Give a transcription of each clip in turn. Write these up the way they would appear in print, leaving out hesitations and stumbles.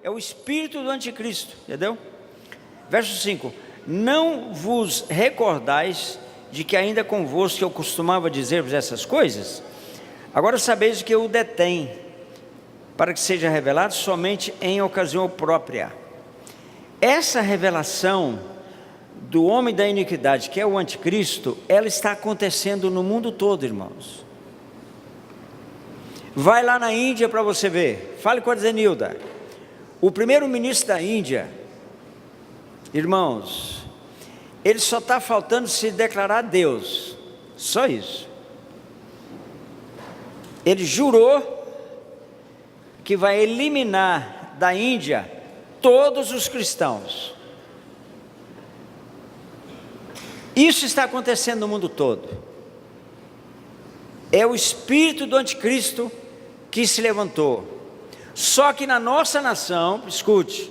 é o espírito do anticristo, entendeu? Verso 5: não vos recordais de que ainda convosco eu costumava dizer-vos essas coisas? Agora sabeis que eu o detém, para que seja revelado somente em ocasião própria. Essa revelação do homem da iniquidade, que é o anticristo, ela está acontecendo no mundo todo, irmãos. Vai lá na Índia para você ver. Fale com a Zenilda. O primeiro-ministro da Índia, irmãos, ele só está faltando se declarar Deus, só isso. Ele jurou que vai eliminar da Índia todos os cristãos. Isso está acontecendo no mundo todo. É o espírito do anticristo que se levantou. Só que na nossa nação, escute,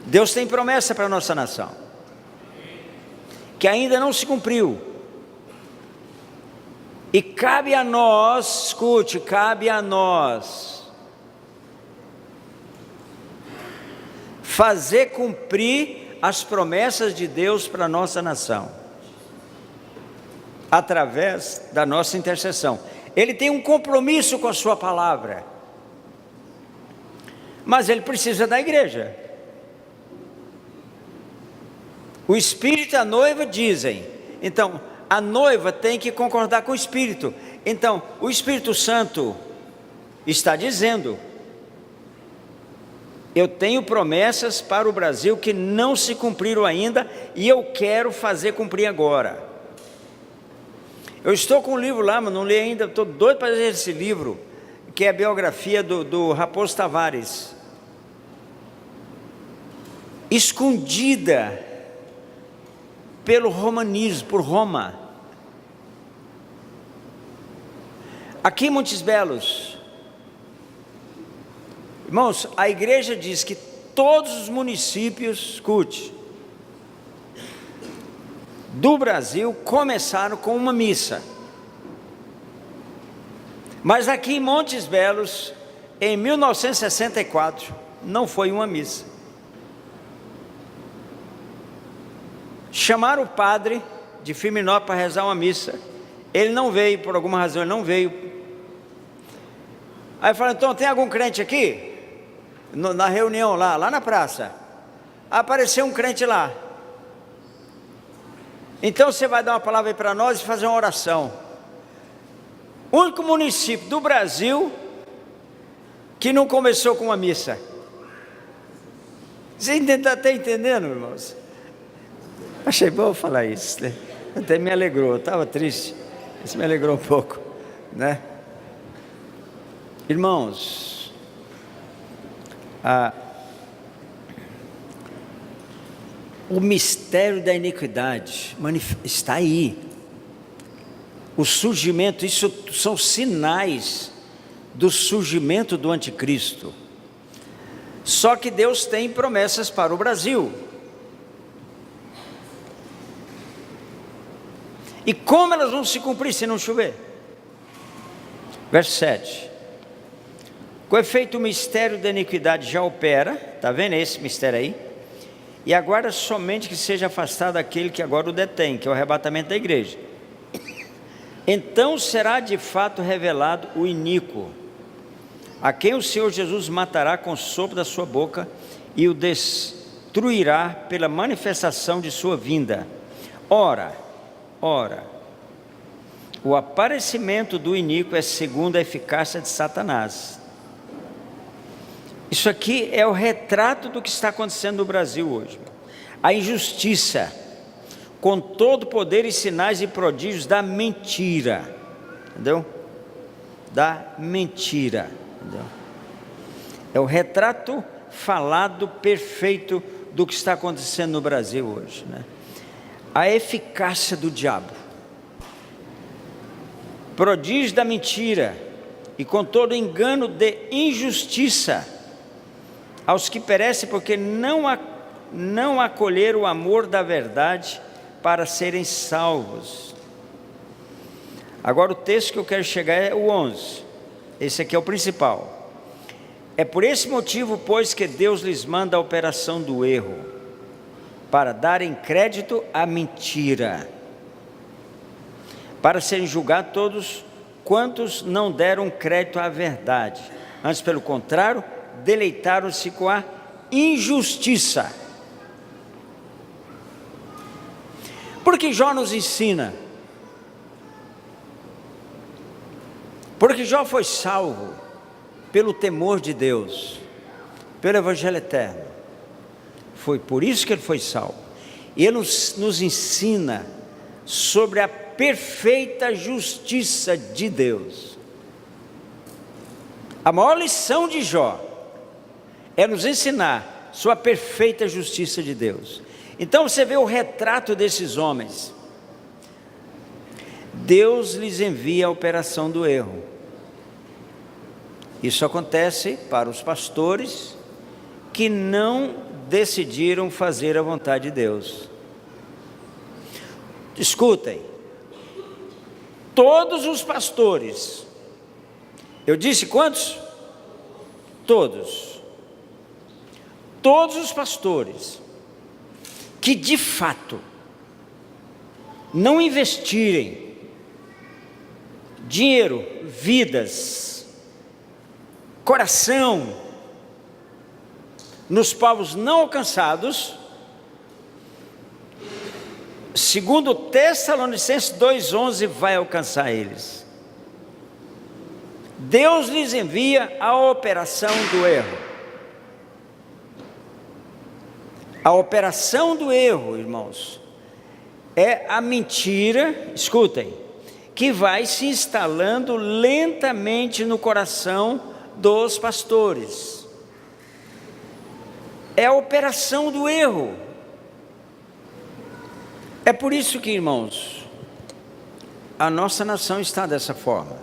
Deus tem promessa para a nossa nação, que ainda não se cumpriu. E cabe a nós, escute, cabe a nós fazer cumprir as promessas de Deus para a nossa nação, através da nossa intercessão. Ele tem um compromisso com a sua palavra, mas ele precisa da igreja. O Espírito e a noiva dizem, então a noiva tem que concordar com o Espírito. Então o Espírito Santo está dizendo: eu tenho promessas para o Brasil que não se cumpriram ainda, e eu quero fazer cumprir agora. Eu estou com um livro lá, mas não li ainda, estou doido para ler esse livro, que é a biografia do Raposo Tavares, escondida pelo romanismo, por Roma. Aqui em Montes Belos, irmãos, a igreja diz que todos os municípios, escute, do Brasil começaram com uma missa. Mas aqui em Montes Belos, em 1964, não foi uma missa. Chamaram o padre de Firminópolis para rezar uma missa. Ele não veio, por alguma razão ele não veio. Aí falaram: então tem algum crente aqui? Na reunião lá na praça, apareceu um crente lá. Então você vai dar uma palavra aí para nós e fazer uma oração. O único município do Brasil que não começou com uma missa. Você está entendendo, irmãos? Achei bom falar isso, né? Até me alegrou, eu estava triste, isso me alegrou um pouco, né? Irmãos, o mistério da iniquidade está aí. O surgimento, isso são sinais do surgimento do anticristo. Só que Deus tem promessas para o Brasil. E como elas vão se cumprir se não chover? Verso 7. Com efeito, o mistério da iniquidade já opera, está vendo esse mistério aí? E aguarda somente que seja afastado aquele que agora o detém, que é o arrebatamento da igreja. Então será de fato revelado o iníquo, a quem o Senhor Jesus matará com o sopro da sua boca e o destruirá pela manifestação de sua vinda. Ora, o aparecimento do iníquo é segundo a eficácia de Satanás. Isso aqui é o retrato do que está acontecendo no Brasil hoje. A injustiça, com todo poder e sinais e prodígios da mentira, entendeu? Da mentira, entendeu? É o retrato falado perfeito do que está acontecendo no Brasil hoje, né? A eficácia do diabo, prodígio da mentira, e com todo engano de injustiça aos que perecem, porque não acolheram o amor da verdade para serem salvos. Agora o texto que eu quero chegar é o 11, esse aqui é o principal. É por esse motivo, pois, que Deus lhes manda a operação do erro, para darem crédito à mentira, para serem julgados todos quantos não deram crédito à verdade. Antes, pelo contrário, deleitaram-se com a injustiça. Porque Jó nos ensina. Porque Jó foi salvo pelo temor de Deus, pelo Evangelho eterno. Foi por isso que ele foi salvo. E ele nos ensina sobre a perfeita justiça de Deus. A maior lição de Jó é nos ensinar sobre a perfeita justiça de Deus. Então você vê o retrato desses homens. Deus lhes envia a operação do erro. Isso acontece para os pastores que não decidiram fazer a vontade de Deus. Escutem, todos os pastores, eu disse quantos? Todos os pastores que de fato não investirem dinheiro, vidas, coração nos povos não alcançados, segundo Tessalonicenses 2,11, vai alcançar eles. Deus lhes envia a operação do erro. A operação do erro, irmãos, é a mentira, escutem, que vai se instalando lentamente no coração dos pastores. É a operação do erro. É por isso que, irmãos, a nossa nação está dessa forma.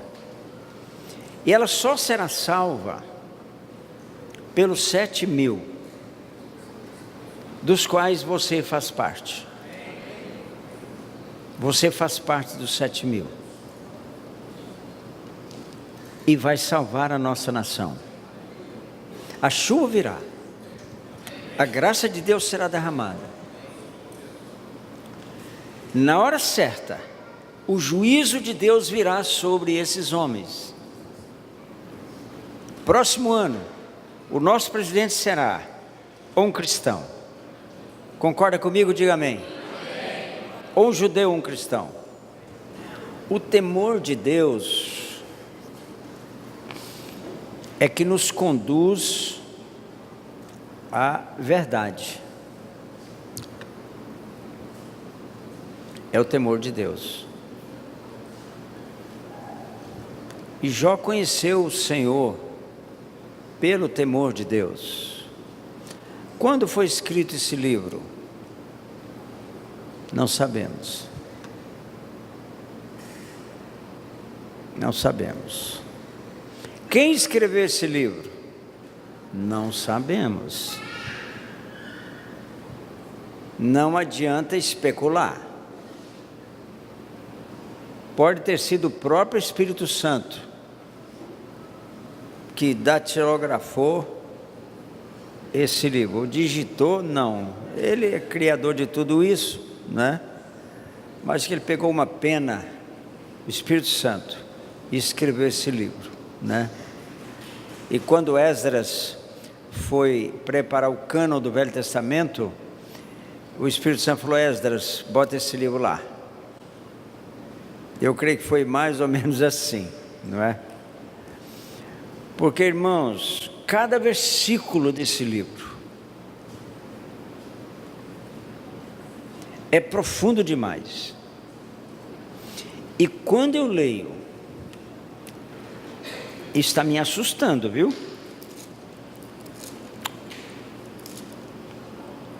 E ela só será salva pelos 7.000, dos quais você faz parte. Você faz parte dos 7.000. E vai salvar a nossa nação. A chuva virá. A graça de Deus será derramada. Na hora certa, o juízo de Deus virá sobre esses homens. Próximo ano, o nosso presidente será um cristão. Concorda comigo? Diga amém. Ou um judeu, um cristão. O temor de Deus é que nos conduz à verdade. É o temor de Deus. E Jó conheceu o Senhor pelo temor de Deus. Quando foi escrito esse livro? Não sabemos. Não sabemos. Quem escreveu esse livro? Não sabemos. Não adianta especular. Pode ter sido o próprio Espírito Santo que datilografou esse livro. Digitou? Não. Ele é criador de tudo isso, né? Mas que ele pegou uma pena, o Espírito Santo, e escreveu esse livro, né? E quando Esdras foi preparar o cânon do Velho Testamento, o Espírito Santo falou: Esdras, bota esse livro lá. Eu creio que foi mais ou menos assim, não é? Porque, irmãos, cada versículo desse livro é profundo demais. E quando eu leio, está me assustando, viu?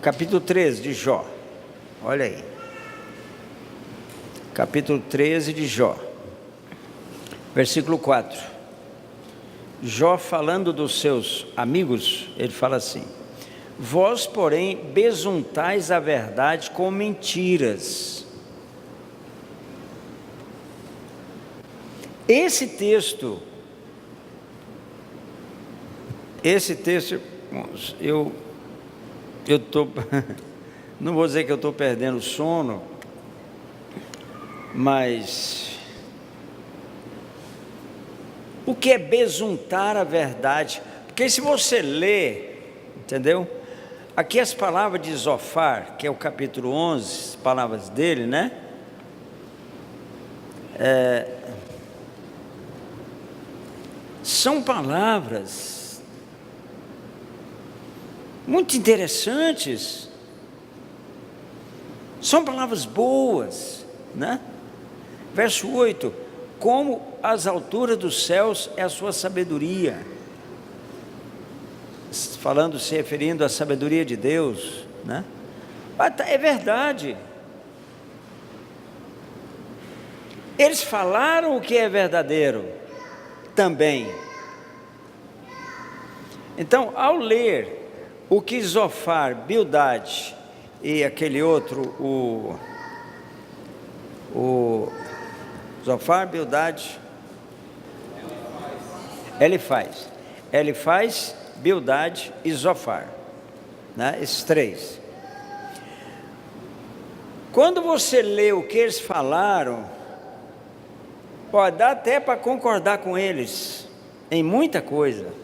Capítulo 13 de Jó, olha aí. Capítulo 13 de Jó, versículo 4. Jó, falando dos seus amigos, ele fala assim: vós, porém, besuntais a verdade com mentiras. Esse texto Esse texto, irmãos, eu estou, não vou dizer que eu estou perdendo o sono, mas o que é besuntar a verdade? Porque se você lê, entendeu? Aqui as palavras de Zofar, que é o capítulo 11, as palavras dele, né? São palavras muito interessantes, são palavras boas, né? Verso 8: como as alturas dos céus é a sua sabedoria, falando, se referindo à sabedoria de Deus, né? É verdade, eles falaram o que é verdadeiro também. Então, ao ler o que Zofar, Bildade e aquele outro, o Zofar, Bildade, Elifaz, Bildade e Zofar, né? Esses três. Quando você lê o que eles falaram, pode dar até para concordar com eles em muita coisa.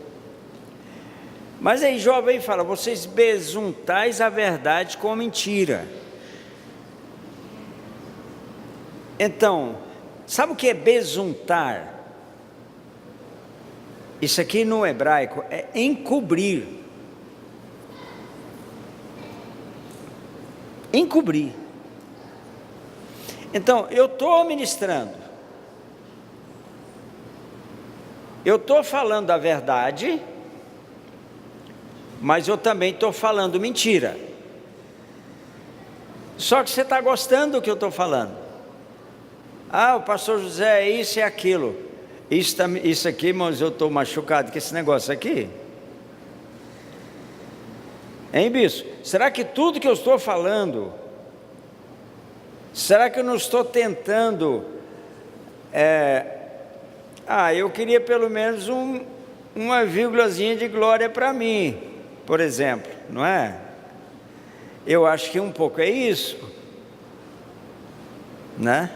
Mas aí Jó vem e fala: vocês besuntais a verdade com mentira. Então, sabe o que é besuntar? Isso aqui no hebraico é encobrir. Encobrir. Então, eu estou ministrando, eu estou falando a verdade, mas eu também estou falando mentira. Só que você está gostando do que eu estou falando. Ah, o pastor José é isso e aquilo. Isso aqui, irmãos, eu estou machucado com esse negócio aqui. Hein, bispo? Será que tudo que eu estou falando, será que eu não estou tentando... eu queria pelo menos uma vírgulazinha de glória para mim, por exemplo, não é? Eu acho que um pouco é isso, né?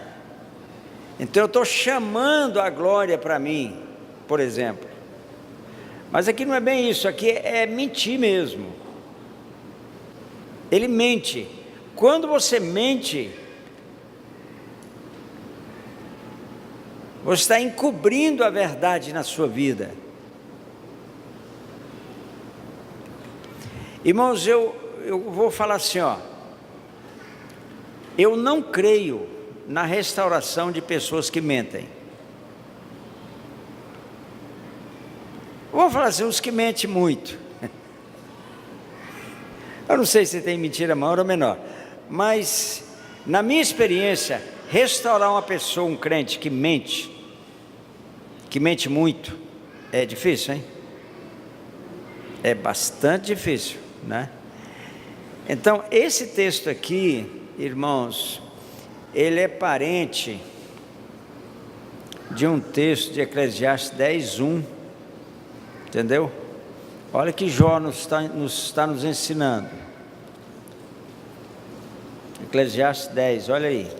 Então eu estou chamando a glória para mim, por exemplo. Mas aqui não é bem isso, aqui é mentir mesmo. Ele mente. Quando você mente, você está encobrindo a verdade na sua vida. Irmãos, eu vou falar assim, ó. Eu não creio na restauração de pessoas que mentem. Vou falar assim, os que mentem muito. Eu não sei se tem mentira maior ou menor, mas na minha experiência, restaurar uma pessoa, um crente que mente muito, é difícil, hein? É bastante difícil, né? Então, esse texto aqui, irmãos, ele é parente de um texto de Eclesiastes 10:1, entendeu? Olha que Jó está nos ensinando. Eclesiastes 10, olha aí.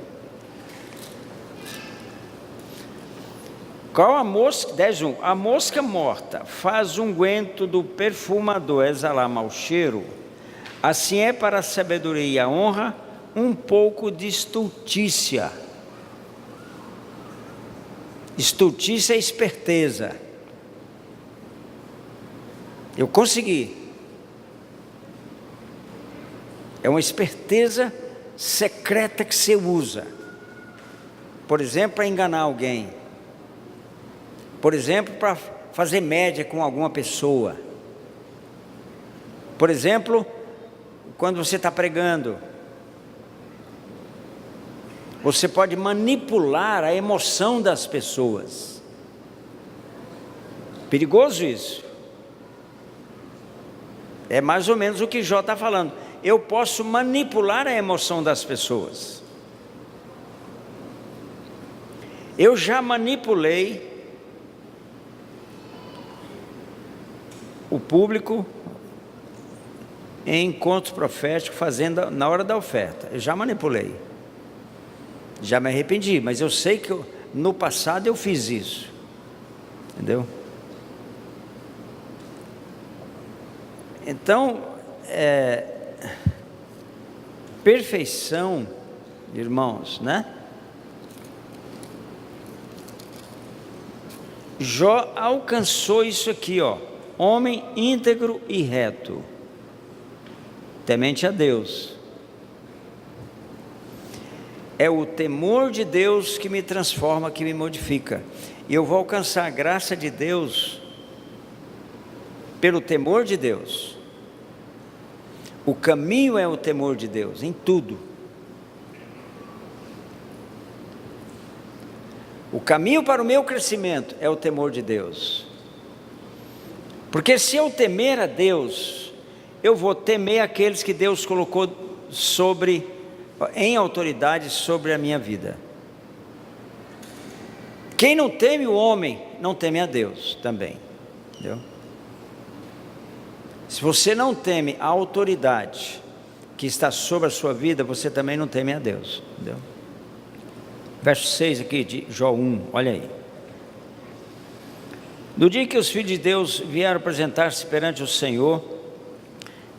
Qual a mosca? 10:1. A mosca morta faz unguento do perfumador exalar mau cheiro. Assim é para a sabedoria e a honra um pouco de estultícia. Estultícia é esperteza. Eu consegui. É uma esperteza secreta que você usa. Por exemplo, para enganar alguém. Por exemplo, para fazer média com alguma pessoa. Por exemplo, quando você está pregando, você pode manipular a emoção das pessoas. Perigoso isso. É mais ou menos o que Jó está falando. Eu posso manipular a emoção das pessoas. Eu já manipulei o público em encontros proféticos, fazendo na hora da oferta. Eu já manipulei, já me arrependi, mas eu sei que no passado eu fiz isso, entendeu? Então, perfeição, irmãos, né? Jó alcançou isso aqui, ó, homem íntegro e reto, temente a Deus. É o temor de Deus que me transforma, que me modifica. E eu vou alcançar a graça de Deus pelo temor de Deus. O caminho é o temor de Deus, em tudo. O caminho para o meu crescimento é o temor de Deus. Porque se eu temer a Deus, eu vou temer aqueles que Deus colocou em autoridade sobre a minha vida. Quem não teme o homem, não teme a Deus também, entendeu? Se você não teme a autoridade que está sobre a sua vida, você também não teme a Deus, entendeu? Verso 6 aqui de Jó 1, olha aí. No dia que os filhos de Deus vieram apresentar-se perante o Senhor,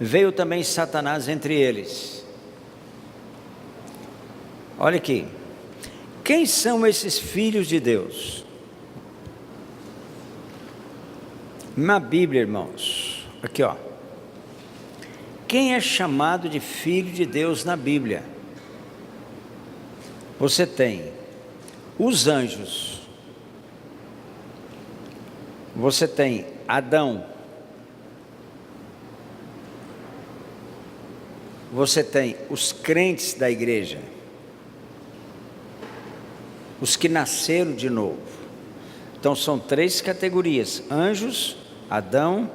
veio também Satanás entre eles. Olha aqui. Quem são esses filhos de Deus? Na Bíblia, irmãos, aqui ó. Quem é chamado de filho de Deus na Bíblia? Você tem os anjos, você tem Adão, você tem os crentes da igreja, os que nasceram de novo. Então são 3 categorias: anjos, Adão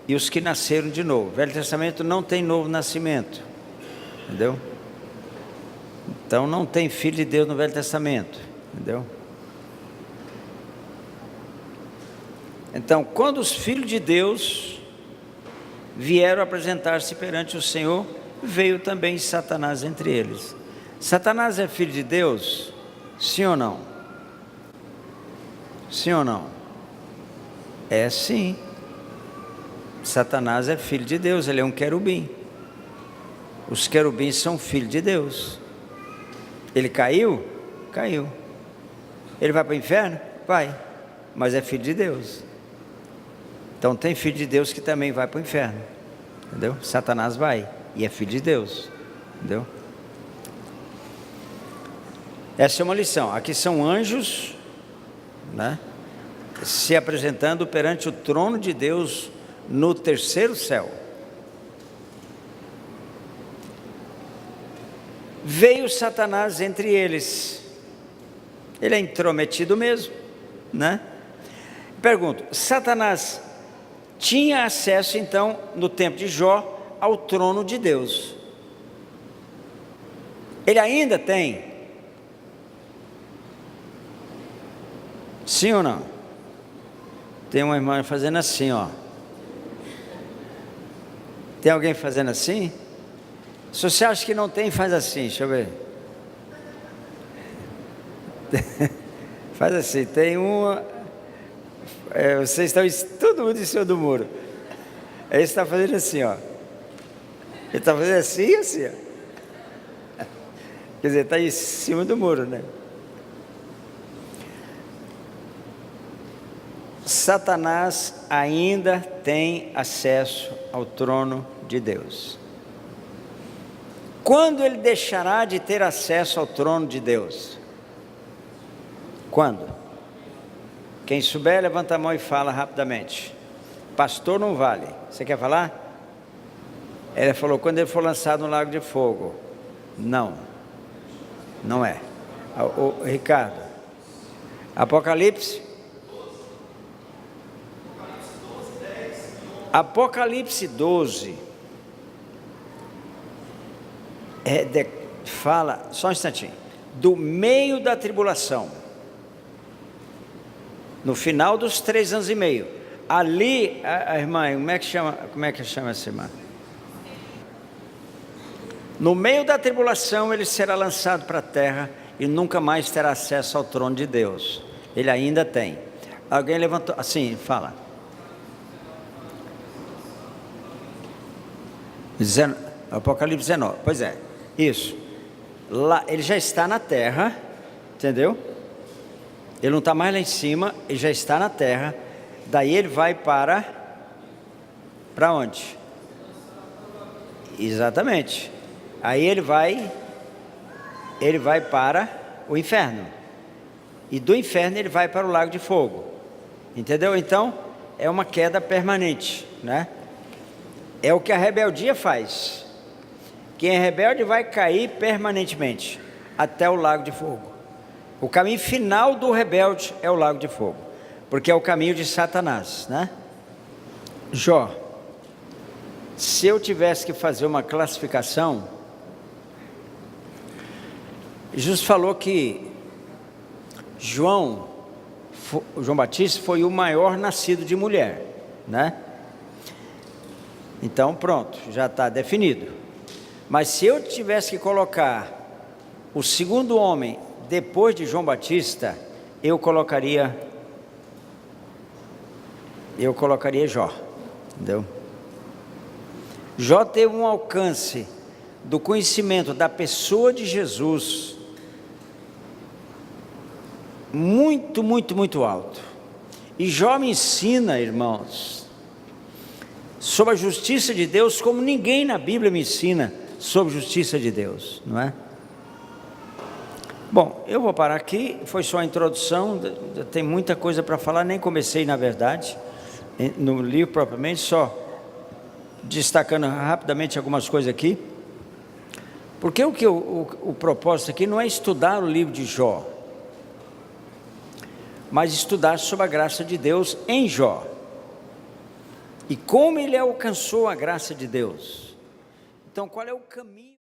e os que nasceram de novo. O Velho Testamento não tem novo nascimento, entendeu? Então não tem filho de Deus no Velho Testamento, entendeu? Então, quando os filhos de Deus vieram apresentar-se perante o Senhor, veio também Satanás entre eles. Satanás é filho de Deus? Sim ou não? Sim ou não? É sim. Satanás é filho de Deus, ele é um querubim. Os querubins são filhos de Deus. Ele caiu? Caiu. Ele vai para o inferno? Vai. Mas é filho de Deus. Então tem filho de Deus que também vai para o inferno. Entendeu? Satanás vai e é filho de Deus. Entendeu? Essa é uma lição. Aqui são anjos, né, se apresentando perante o trono de Deus no terceiro céu. Veio Satanás entre eles. Ele é intrometido mesmo, né? Pergunto, Satanás tinha acesso então no tempo de Jó ao trono de Deus? Ele ainda tem? Sim ou não? Tem uma irmã fazendo assim, ó. Tem alguém fazendo assim? Se você acha que não tem, faz assim, deixa eu ver. Faz assim, tem uma. Vocês estão todo mundo em cima do muro. Aí você está fazendo assim, ó. Ele está fazendo assim e assim, ó. Quer dizer, está em cima do muro, né? Satanás ainda tem acesso ao trono de Deus. Quando ele deixará de ter acesso ao trono de Deus? Quando? Quem souber, levanta a mão e fala rapidamente. Pastor, não vale. Você quer falar? Ele falou, quando ele for lançado no lago de fogo. Não. Não é. O Ricardo. Apocalipse. Apocalipse 12. Fala, só um instantinho. Do meio da tribulação. No final dos 3 anos e meio. Ali, a irmã, como é que chama essa irmã? No meio da tribulação ele será lançado para a terra e nunca mais terá acesso ao trono de Deus. Ele ainda tem. Alguém levantou, assim, fala. Apocalipse 19, pois é, isso. Lá, ele já está na terra, entendeu? Ele não está mais lá em cima, ele já está na terra. Daí ele vai para onde? Exatamente. Aí ele vai para o inferno. E do inferno ele vai para o lago de fogo. Entendeu? Então, é uma queda permanente, né? É o que a rebeldia faz. Quem é rebelde vai cair permanentemente até o lago de fogo. O caminho final do rebelde é o lago de fogo, porque é o caminho de Satanás, né? Jó, se eu tivesse que fazer uma classificação, Jesus falou que João Batista foi o maior nascido de mulher, né? Então pronto, já está definido. Mas se eu tivesse que colocar o segundo homem depois de João Batista, eu colocaria Jó, entendeu? Jó teve um alcance do conhecimento da pessoa de Jesus muito, muito, muito alto. E Jó me ensina, irmãos, sobre a justiça de Deus como ninguém na Bíblia me ensina sobre a justiça de Deus, não é? Bom, eu vou parar aqui, foi só a introdução, tem muita coisa para falar, nem comecei na verdade, no livro propriamente, só destacando rapidamente algumas coisas aqui, porque o propósito aqui não é estudar o livro de Jó, mas estudar sobre a graça de Deus em Jó, e como ele alcançou a graça de Deus. Então, qual é o caminho?